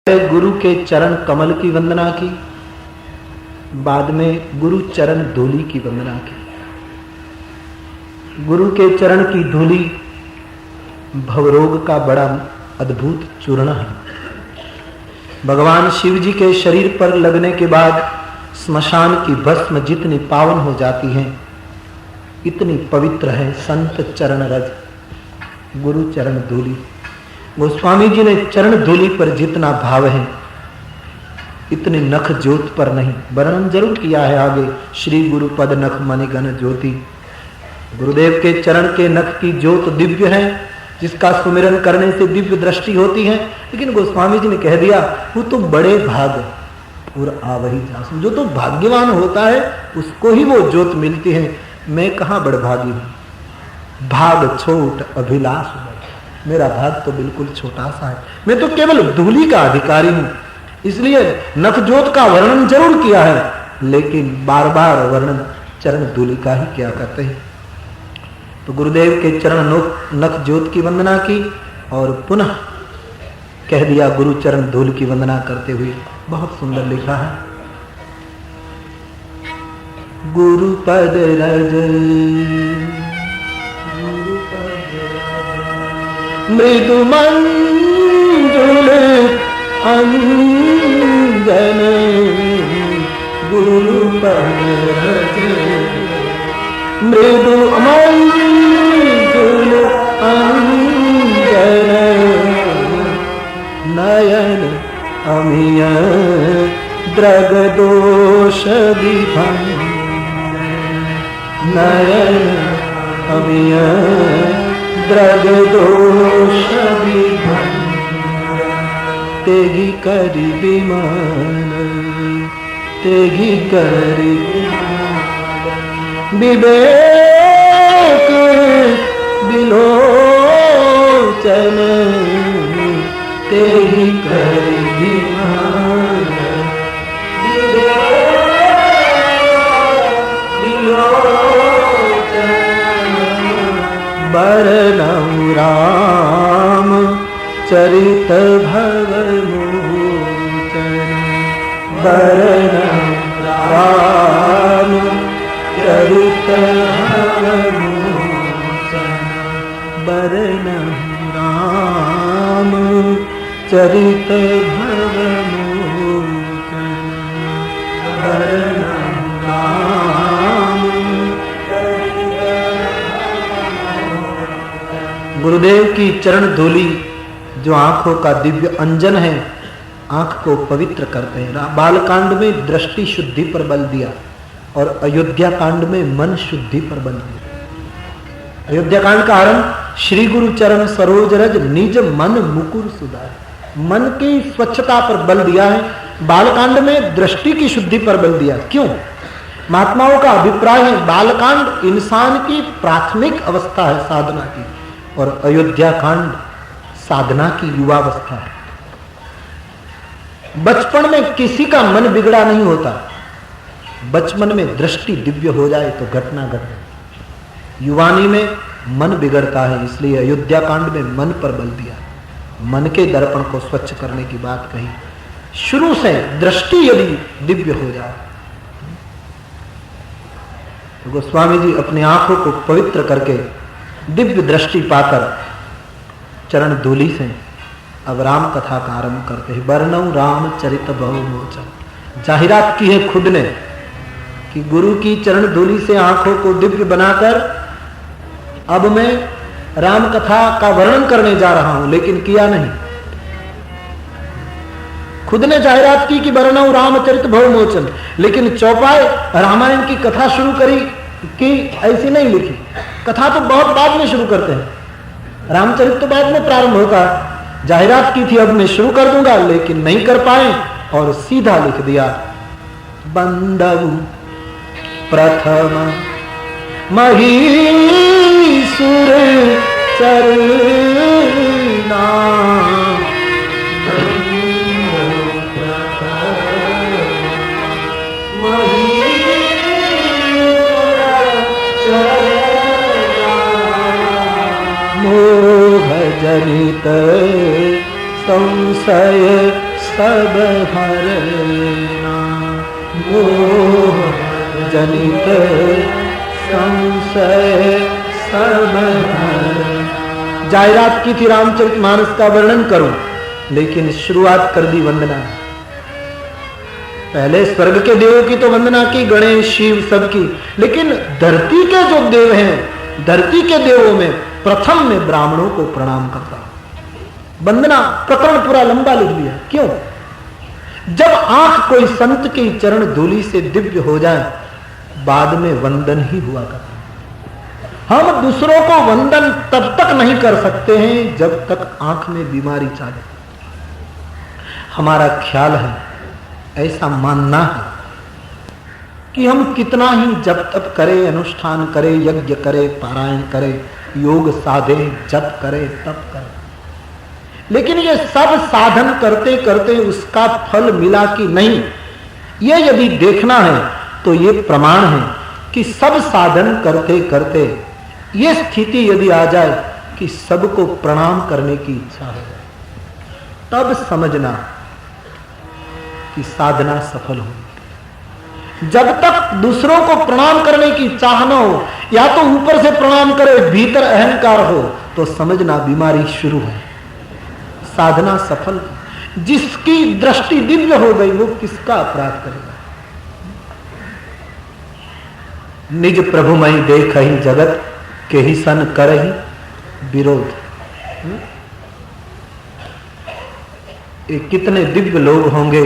गुरु के चरण कमल की वंदना की, बाद में गुरु चरण धूलि की वंदना की। गुरु के चरण की धूलि भवरोग का बड़ा अद्भुत चूर्ण है। भगवान शिव जी के शरीर पर लगने के बाद स्मशान की भस्म जितनी पावन हो जाती है, इतनी पवित्र है संत चरण रज गुरु चरण धूलि। गोस्वामी जी ने चरण धूलि पर जितना भाव है, इतने नख ज्योत पर नहीं। वर्णन जरूर किया है आगे, श्री गुरु पद नख मणिगण ज्योति। गुरुदेव के चरण के नख की ज्योत दिव्य है, जिसका सुमिरन करने से दिव्य दृष्टि होती है। लेकिन गोस्वामी जी ने कह दिया, वो तो बड़े भाग और आवही जासु, जो तो भाग्यवान होता है उसको ही वो ज्योत मिलती है। मैं कहाँ बड़भागी हूँ, भाग छोट अभिलाष, मेरा भाग तो बिल्कुल छोटा सा है। मैं तो केवल धूलि का अधिकारी हूं। इसलिए नखजोत का वर्णन जरूर किया है, लेकिन बार बार वर्णन चरण धूलि का ही क्या करते हैं। तो गुरुदेव के चरण नखजोत की वंदना की और पुनः कह दिया गुरु चरण धूलि की वंदना करते हुए। बहुत सुंदर लिखा है, गुरु पद रज मृदु मंजुल अंजन गुरु पद रज मृदु मंजुल अंजन नयन अमिय द्रग दोष विभन नयन अमिय द्रग दोष विभन तेहि करि विमान तेहि करि विवेक विलोचन तेहि करि विमान बरनऊ राम चरित भवमोचन बरनऊ राम चरित भवमोचन बरनऊ राम चरित भवमोचन बरनऊ राम। गुरुदेव की चरण धूलि जो आंखों का दिव्य अंजन है, आंख को पवित्र करते हैं। बालकांड में दृष्टि शुद्धि पर बल दिया और अयोध्या कांड में मन शुद्धि पर बल दिया। अयोध्या कांड का आरंभ श्री गुरु चरण सरोज रज निज मन मुकुर सुधार, मन की स्वच्छता पर बल दिया है। बालकांड में दृष्टि की शुद्धि पर बल दिया। क्यों? महात्माओं का अभिप्राय है बालकांड इंसान की प्राथमिक अवस्था है साधना की, और अयोध्या कांड साधना की युवावस्था है। बचपन में किसी का मन बिगड़ा नहीं होता, बचपन में दृष्टि दिव्य हो जाए तो घटना घट जाए। युवानी में मन बिगड़ता है, इसलिए अयोध्या कांड में मन पर बल दिया, मन के दर्पण को स्वच्छ करने की बात कही। शुरू से दृष्टि यदि दिव्य हो जाए तो गोस्वामी जी अपनी आंखों को पवित्र करके दिव्य दृष्टि पाकर चरण धूलि से अब राम कथा का आरंभ करते हैं। वर्णऊ राम चरित बहुमोचन, जाहिरात की है खुद ने कि गुरु की चरण धूलि से आंखों को दिव्य बनाकर अब मैं राम कथा का वर्णन करने जा रहा हूं, लेकिन किया नहीं। खुद ने जाहिरात की कि वर्णऊ रामचरित बहुमोचन, लेकिन चौपाई रामायण की कथा शुरू करी कि ऐसी नहीं लिखी। कथा तो बहुत बाद में शुरू करते हैं, रामचरित तो बाद में प्रारंभ होगा। जाहिरात की थी अब मैं शुरू कर दूंगा, लेकिन नहीं कर पाए और सीधा लिख दिया बंदऊ प्रथम महीसुर चरना मोह जनित संशय सब हरना, मोह जनित संशय सब हरना। जायरात की थी रामचरितमानस का वर्णन करूं, लेकिन शुरुआत कर दी वंदना। पहले स्वर्ग के देवों की तो वंदना की, गणेश शिव सबकी, लेकिन धरती के जो देव हैं, धरती के देवों में प्रथम में ब्राह्मणों को प्रणाम करता हूं। वंदना प्रकरण पूरा लंबा लिख दिया। क्यों? जब आंख कोई संत की चरण धूलि से दिव्य हो जाए, बाद में वंदन ही हुआ करता। हम दूसरों को वंदन तब तक नहीं कर सकते हैं जब तक आंख में बीमारी चाले। हमारा ख्याल है, ऐसा मानना है कि हम कितना ही जप तप करें, अनुष्ठान करें, यज्ञ करें, पारायण करें, योग साधे, जप करें, तप करें, लेकिन ये सब साधन करते करते उसका फल मिला कि नहीं, ये यदि देखना है तो ये प्रमाण है कि सब साधन करते करते ये स्थिति यदि आ जाए कि सबको प्रणाम करने की इच्छा हो जाए, तब समझना कि साधना सफल हो। जब तक दूसरों को प्रणाम करने की चाह न हो, या तो ऊपर से प्रणाम करे, भीतर अहंकार हो, तो समझना बीमारी शुरू है। साधना सफल, जिसकी दृष्टि दिव्य हो गई वो किसका अपराध करेगा। निज प्रभु मई देख ही जगत के ही सन करहि विरोध। ये कितने दिव्य लोग होंगे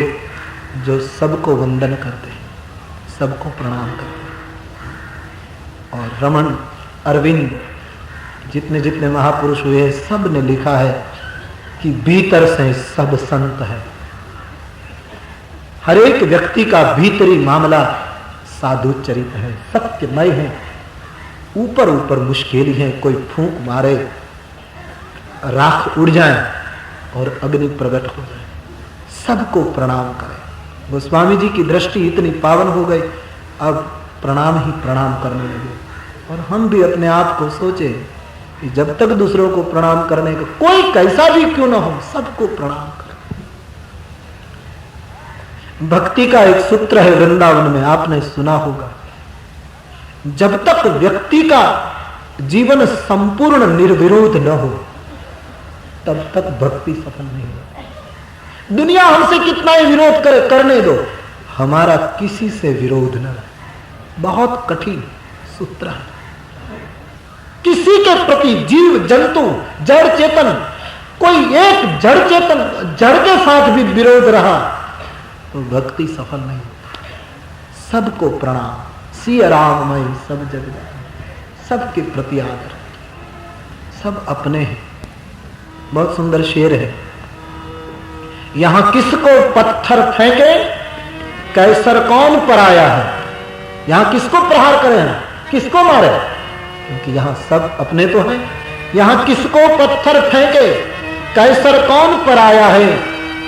जो सबको वंदन करते हैं, सबको प्रणाम करते हैं। और रमन, अरविंद, जितने जितने महापुरुष हुए सब ने लिखा है कि भीतर से सब संत है। हर एक व्यक्ति का भीतरी मामला साधु चरित है, सत्यमय है। ऊपर ऊपर मुश्किल है, कोई फूंक मारे राख उड़ जाए और अग्नि प्रकट हो जाए, सबको प्रणाम करें। गोस्वामी जी की दृष्टि इतनी पावन हो गई, अब प्रणाम ही प्रणाम करने लगे। और हम भी अपने आप को सोचे कि जब तक दूसरों को प्रणाम करने का, कोई कैसा भी क्यों ना हो, सबको प्रणाम करें। भक्ति का एक सूत्र है वृंदावन में, आपने सुना होगा, जब तक व्यक्ति का जीवन संपूर्ण निर्विरोध न हो तब तक भक्ति सफल नहीं होती। दुनिया हमसे कितना ही विरोध करने दो, हमारा किसी से विरोध न रहे। बहुत कठिन सूत्र है। किसी के प्रति, जीव जंतु जड़ चेतन, कोई एक जड़ चेतन जड़ के साथ भी विरोध रहा तो भक्ति सफल नहीं होती। सबको प्रणाम, सिया राममय सब जग जाए, सबके प्रति आदर, सब अपने हैं। बहुत सुंदर शेर है, यहां किसको पत्थर फेंके कैसर कौन पर आया है। यहां किसको प्रहार करें, किसको मारे, क्योंकि यहां सब अपने तो हैं। यहां किसको पत्थर फेंके कैसर कौन पर आया है,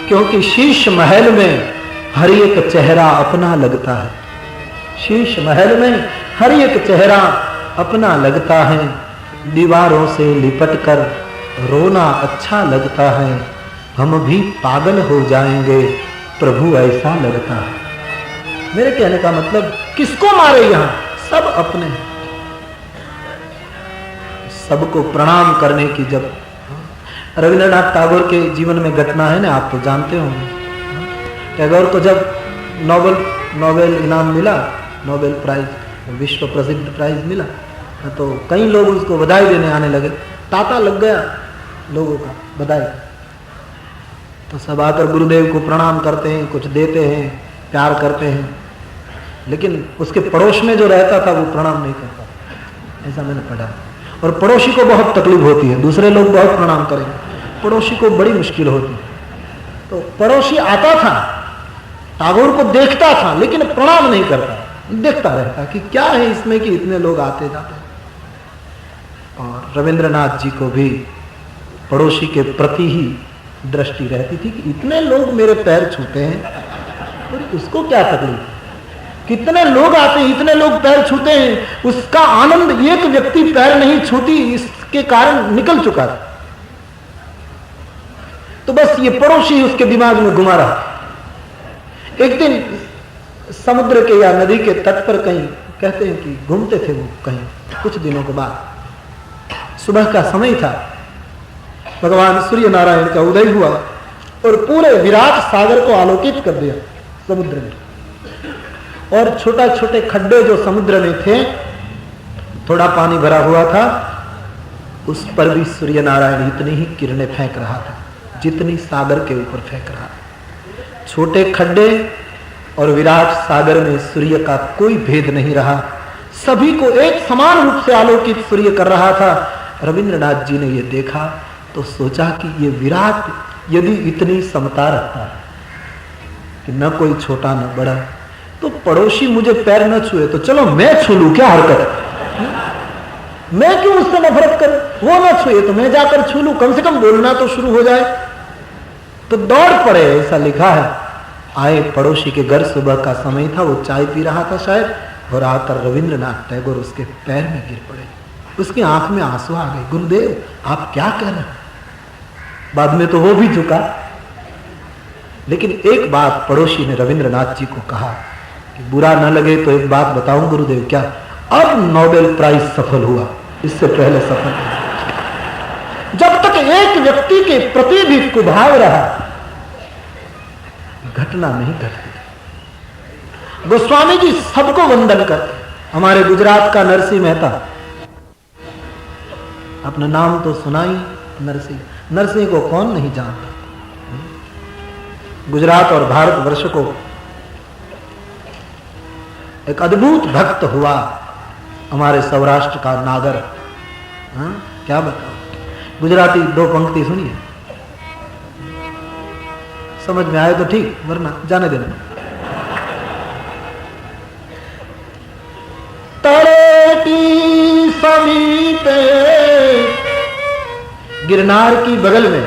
क्योंकि शीश महल में हर एक चेहरा अपना लगता है। शीश महल में हर एक चेहरा अपना लगता है। दीवारों से लिपट कर रोना अच्छा लगता है, हम भी पागल हो जाएंगे प्रभु ऐसा लगता है। मेरे कहने का मतलब, किसको मारे, यहां सब अपने हैं। सबको प्रणाम करने की, जब रविंद्रनाथ टैगोर के जीवन में घटना है ना, आप तो जानते होंगे। टैगोर को जब नोबेल इनाम मिला, नोबेल प्राइज, विश्व प्रसिद्ध प्राइज मिला, तो कई लोग उसको बधाई देने आने लगे। तांता लग गया लोगों का बधाई। तो सब आकर गुरुदेव को प्रणाम करते हैं, कुछ देते हैं, प्यार करते हैं, लेकिन उसके पड़ोस में जो रहता था वो प्रणाम नहीं करता। ऐसा मैंने पढ़ा। और पड़ोसी को बहुत तकलीफ होती है, दूसरे लोग बहुत प्रणाम करेंगे, पड़ोसी को बड़ी मुश्किल होती है। तो पड़ोसी आता था, टैगोर को देखता था, लेकिन प्रणाम नहीं करता, देखता रहता कि क्या है इसमें कि इतने लोग आते जाते। और रविंद्रनाथ जी को भी पड़ोसी के प्रति ही दृष्टि रहती थी कि इतने लोग मेरे पैर छूते हैं, और उसको क्या तकलीफ, कितने लोग आते हैं, इतने लोग पैर छूते हैं, उसका आनंद एक व्यक्ति पैर नहीं छूती इसके कारण निकल चुका था। तो बस ये पड़ोसी उसके दिमाग में घुमा रहा। एक दिन समुद्र के या नदी के तट पर कहीं कहते हैं कि घूमते थे वो कहीं कुछ दिनों के बाद, सुबह का समय था, भगवान सूर्य नारायण का उदय हुआ और पूरे विराट सागर को आलोकित कर दिया समुद्र में। और छोटा छोटे खड्डे जो समुद्र में थे, थोड़ा पानी भरा हुआ था, उस पर भी सूर्य नारायण इतनी ही किरणें फेंक रहा था जितनी सागर के ऊपर फेंक रहा था। छोटे खड्डे और विराट सागर में सूर्य का कोई भेद नहीं रहा, सभी को एक समान रूप से आलोकित सूर्य कर रहा था। रविंद्रनाथ जी ने यह देखा तो सोचा कि ये विराट यदि इतनी समता रखता है कि न कोई छोटा न बड़ा, तो पड़ोसी मुझे पैर न छुए तो चलो मैं छू लूं, क्या हरकत है? मैं क्यों उससे नफरत करूं? वो न छुए तो मैं जाकर छू लूं, कम से कम बोलना तो शुरू हो जाए। तो दौड़ पड़े, ऐसा लिखा है। आए पड़ोसी के घर, सुबह का समय था, वो चाय पी रहा था शायद, और आकर रविंद्रनाथ टैगोर उसके पैर में गिर पड़े। उसकी आंख में आंसू आ गए। गुरुदेव आप क्या कह रहे हैं? बाद में तो वो भी झुका, लेकिन एक बात पड़ोसी ने रविंद्रनाथ जी को कहा कि बुरा न लगे तो एक बात बताऊं गुरुदेव। क्या? अब नोबेल प्राइज सफल हुआ, इससे पहले सफल नहीं। जब तक एक व्यक्ति के प्रति भी कुभाव रहा, घटना नहीं घटती। गोस्वामी जी सबको वंदन करते। हमारे गुजरात का नरसिंह मेहता, अपना नाम तो सुना ही, नरसिंह। नरसिंह को कौन नहीं जानता? गुजरात और भारतवर्ष को एक अद्भुत भक्त हुआ हमारे सौराष्ट्र का नागर। क्या बताओ, गुजराती दो पंक्ति सुनिए, समझ में आए तो ठीक, वरना जाने देना। तड़ेटी समीपे, गिरनार की बगल में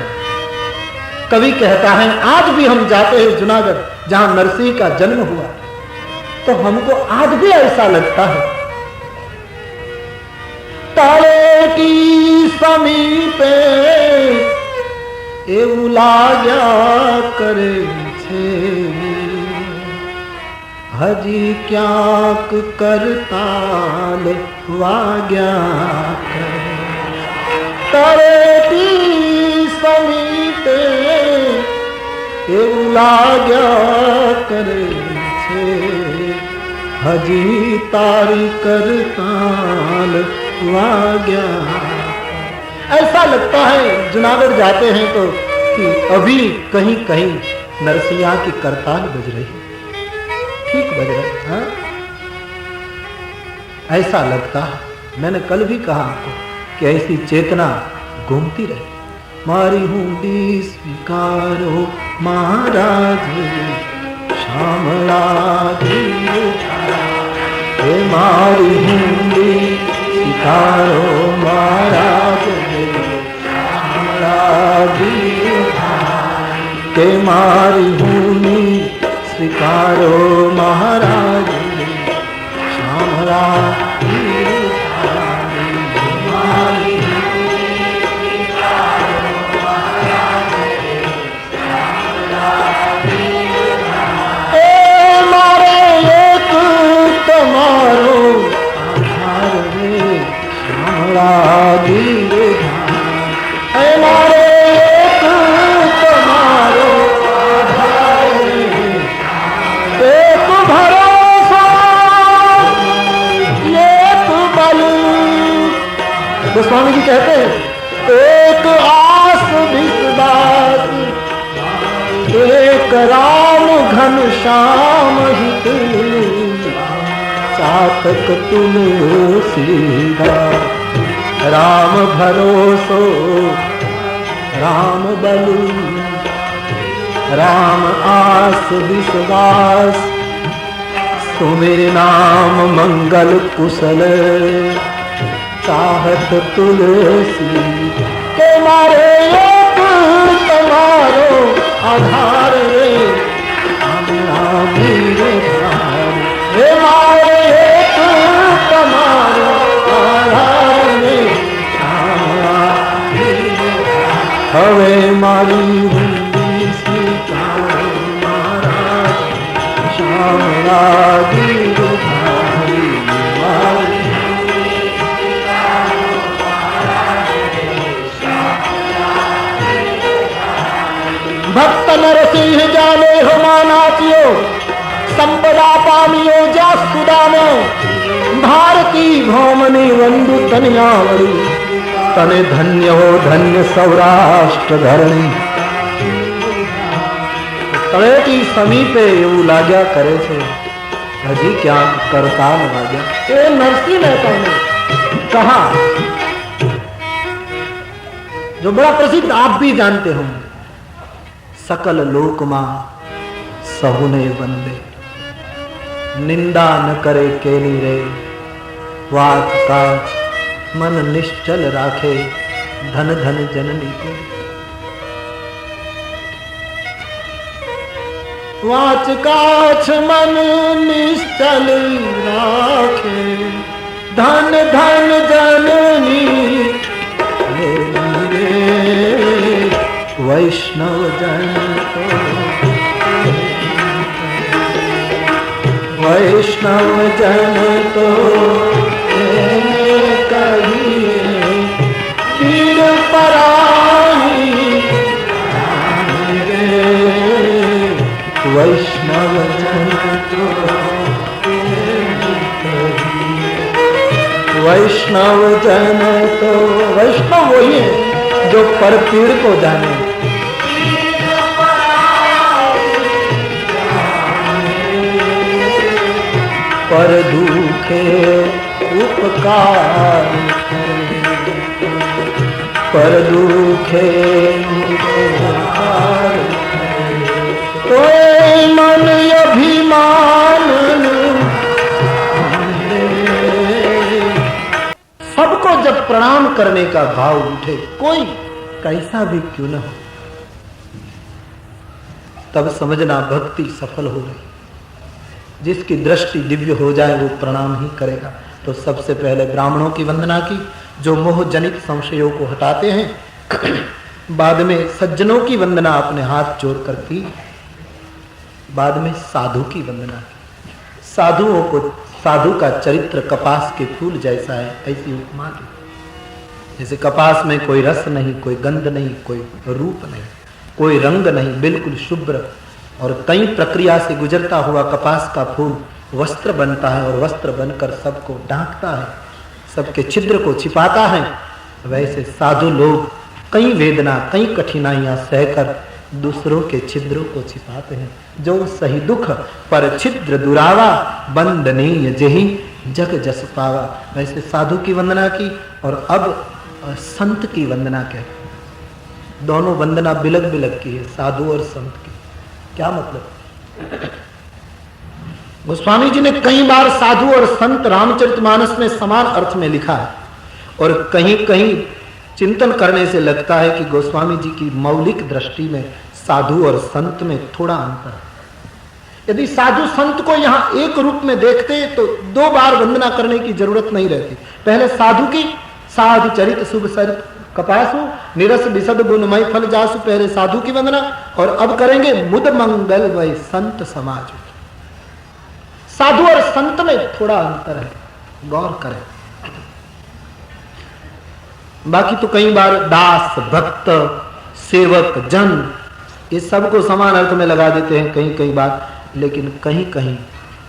कवि कहता है, आज भी हम जाते हैं जूनागढ़ जहां नरसिंह का जन्म हुआ, तो हमको आज भी ऐसा लगता है। तड़ेटी समीपे એવું લાગ્યા કરે છે, હજી ક્યાંક કરતાલ વાગ્યા કરે। તળેટી સમીપે એવું લાગ્યા કરે છે, હજી તારી કરતાલ વાગ્યા। ऐसा लगता है जूनागढ़ जाते हैं तो कि अभी कहीं कहीं नरसिंह की करताल बज रही, ठीक बज रही। हाँ, ऐसा लगता है। मैंने कल भी कहा आपको कि ऐसी चेतना घूमती रहे। मारी हुंडी स्वीकारो महाराज श्यामला हे, मारी हुंडी स्वीकारो महाराज के, मारी भूमि स्वीकारो महाराज श्यामला। मारे एक तुम्हारो आधार रे श्यामला गोस्वामी जी कहते हैं, एक आस विश्वास, एक राम घन श्याम हित, चातक तुलसीदा। राम भरोसो राम बलु, राम आस विश्वास, सुमेर नाम मंगल कुशल, चाहत तुलसी के मारे एक तुम्हारो आधार रे हे, मारे एक तुम्हारो आधार रे हवे मारी हुंदी सीता महाराज श्याम लागी रुखारी मारी भक्त नरसिंह जाने हो मानाचियो संपदा पामियो जासुदानो भारती भौमनी वंदु तनियावड़ी तने धन्य हो धन्य सौराष्ट्र धरणी तळेटी समीपे એવું લાગ્યા કરે છે હજી ક્યાંક કરતાલ વાગ્યા એ નરસિંહ મહેતા ने कहा जो बड़ा प्रसिद्ध आप भी जानते होंगे सकल लोक मां सहुने वंदे निंदा न करे केनी रे वात काच मन निश्चल राखे धन धन जननी के वाच काछ मन निश्चल राखे धन धन जननी रे वैष्णव जन तो वैष्णव जन तो कहिए पीर पराई वैष्णव जन तो वैष्णव जन तो वैष्णव वही है जो पर पीड़ को जाने पर दुखे उपकार पर दुखे उपकार तो मन अभिमान सबको जब प्रणाम करने का भाव उठे कोई कैसा भी क्यों न हो तब समझना भक्ति सफल हो गई जिसकी दृष्टि दिव्य हो जाए वो प्रणाम ही करेगा तो सबसे पहले ब्राह्मणों की वंदना की जो मोह जनित संशयों को हटाते हैं बाद में सज्जनों की वंदना अपने हाथ जोड़ कर की बाद में साधु की वंदना की साधुओं को साधु का चरित्र कपास के फूल जैसा है ऐसी उपमा की जैसे कपास में कोई रस नहीं कोई गंध नहीं कोई रूप नहीं कोई रंग नहीं बिल्कुल शुभ्र और कई प्रक्रिया से गुजरता हुआ कपास का फूल वस्त्र बनता है और वस्त्र बनकर सबको ढांकता है सबके छिद्र को छिपाता है वैसे साधु लोग कई वेदना कई कठिनाइयां सहकर दूसरों के छिद्रों को छिपाते हैं जो सही दुख पर छिद्र दुरावा बंदनीय जही जग जस पावा वैसे साधु की वंदना की और अब संत की वंदना क्या दोनों वंदना बिलग बिलग की है साधु और संत की क्या मतलब गोस्वामी जी ने कई बार साधु और संत रामचरितमानस में समान अर्थ में लिखा है और कहीं कहीं चिंतन करने से लगता है कि गोस्वामी जी की मौलिक दृष्टि में साधु और संत में थोड़ा अंतर है यदि साधु संत को यहाँ एक रूप में देखते तो दो बार वंदना करने की जरूरत नहीं रहती पहले साधु की साधु चरित शुभ सरित कपासु निरस विशद गुणमय फल जासु पहले साधु की वंदना और अब करेंगे मुद मंगल वै संत समाज साधु और संत में थोड़ा अंतर है गौर करें बाकी तो कई बार दास भक्त सेवक जन ये सबको समान अर्थ में लगा देते हैं कहीं कई बार लेकिन कहीं कहीं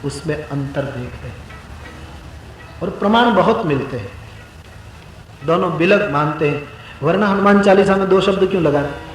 उसमें अंतर देखते हैं और प्रमाण बहुत मिलते हैं दोनों बिलग मानते हैं वरना हनुमान चालीसा में दो शब्द क्यों लगा रहे